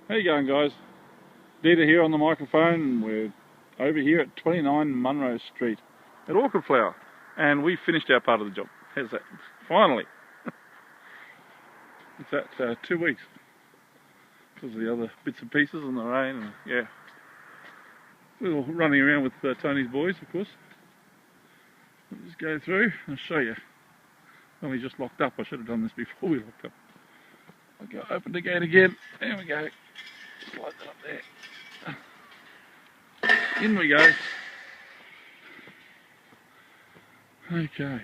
How you going, guys? Dita here on the microphone. We're over here at 29 Munro Street at Auchenflower, and we finished our part of the job. How's that? Finally. It's that 2 weeks because of the other bits and pieces and the rain, and yeah, little running around with Tony's boys, of course. I'll just go through and show you. Only just locked up. I should have done this before we locked up. I'll go open the gate again. There we go. Slide that up there. In we go. Okay.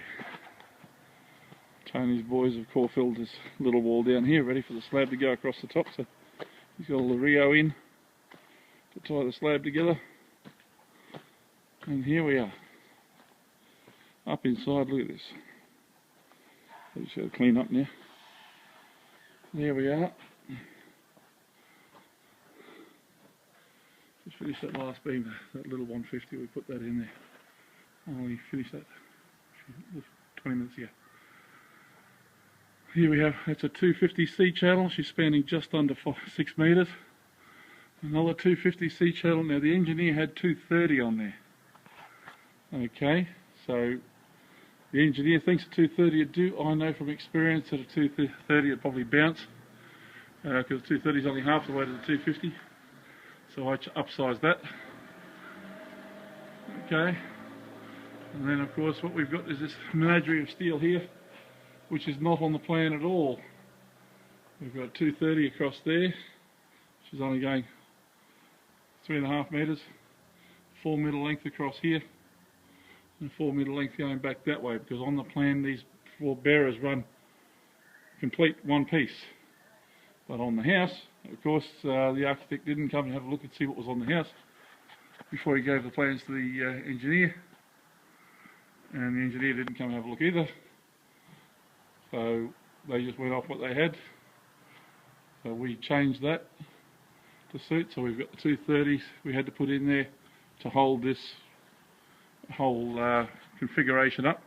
Tony's boys have core filled this little wall down here, ready for the slab to go across the top. So he's got all the Rio in to tie the slab together. And here we are. Up inside, look at this. I just got to clean up now. There we are. Just finished that last beam, that little 150, we put that in there. Oh, we finished that 20 minutes ago. Here we have, that's a 250C channel, she's spanning just under 6 metres. Another 250C channel, now the engineer had 230 on there. Okay, so the engineer thinks a 230 would do. I know from experience that a 230 would probably bounce, because 230 is only half the way to the 250. So I upsized that. Okay, and then of course what we've got is this menagerie of steel here, which is not on the plan at all. We've got 230 across there, which is only going 3.5 metres, 4 metre length across here, and 4 metre length going back that way, because on the plan these 4 bearers run complete one piece. But on the house, of course, the architect didn't come and have a look and see what was on the house before he gave the plans to the engineer, and the engineer didn't come and have a look either. So they just went off what they had. So we changed that to suit. So we've got the 230s we had to put in there to hold this whole configuration up,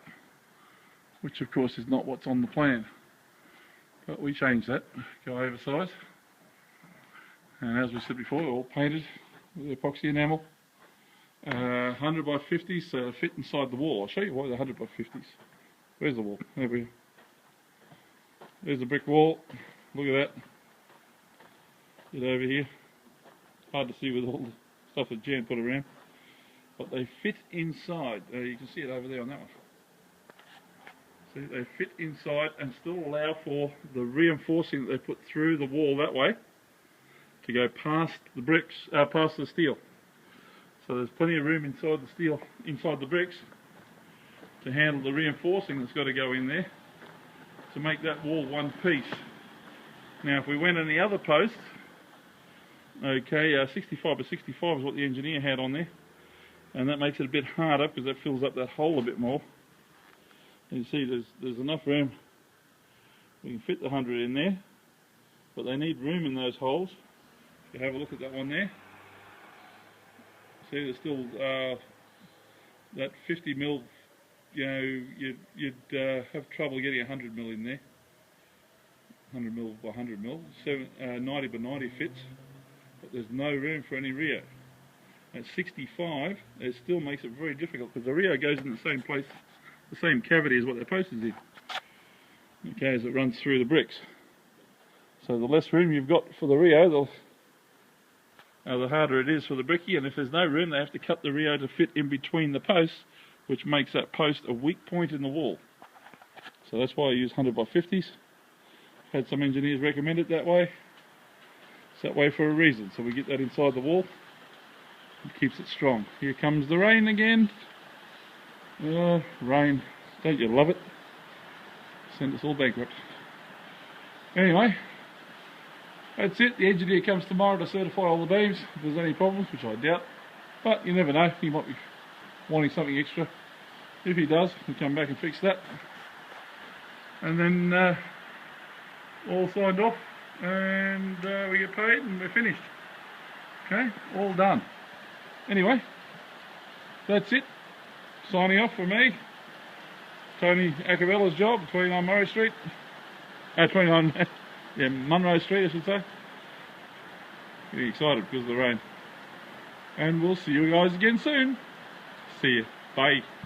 which of course is not what's on the plan. But we changed that, go oversize. And as we said before, all painted with epoxy enamel. 100 by 50s, so fit inside the wall. I'll show you why the 100 by 50s. Where's the wall? There we go. There's the brick wall. Look at that. Get over here. Hard to see with all the stuff that Jan put around. But they fit inside. You can see it over there on that one. See, they fit inside and still allow for the reinforcing that they put through the wall that way to go past the bricks, past the steel. So there's plenty of room inside the steel, inside the bricks, to handle the reinforcing that's got to go in there to make that wall one piece. Now if we went on the other post, okay, 65 by 65 is what the engineer had on there, and that makes it a bit harder because that fills up that hole a bit more. You see there's enough room, we can fit the 100 in there, but they need room in those holes. If you have a look at that one there, see there's still that 50 mil, you know, you'd have trouble getting 100 mil in there. 100 mil by 100 mil, 90 by 90 fits, but there's no room for any Rio. At 65, it still makes it very difficult because the Rio goes in the same place, the same cavity as what their post is in. Okay, as it runs through the bricks. So the less room you've got for the Rio, the harder it is for the brickie, and if there's no room, they have to cut the Rio to fit in between the posts, which makes that post a weak point in the wall. So that's why I use 100 by 50s. Had some engineers recommend it that way. It's that way for a reason. So we get that inside the wall. It keeps it strong. Here comes the rain again. Rain. Don't you love it? Send us all bankrupt. Anyway, that's it. The engineer comes tomorrow to certify all the beams if there's any problems, which I doubt. But you never know. He might be wanting something extra. If he does, he'll come back and fix that. And then all signed off, and we get paid and we're finished. Okay, all done. Anyway, that's it. Signing off for me. Tony Acavella's job, 29 Munro Street. 29, yeah, Munro Street I should say. Getting excited because of the rain. And we'll see you guys again soon. See ya. Bye.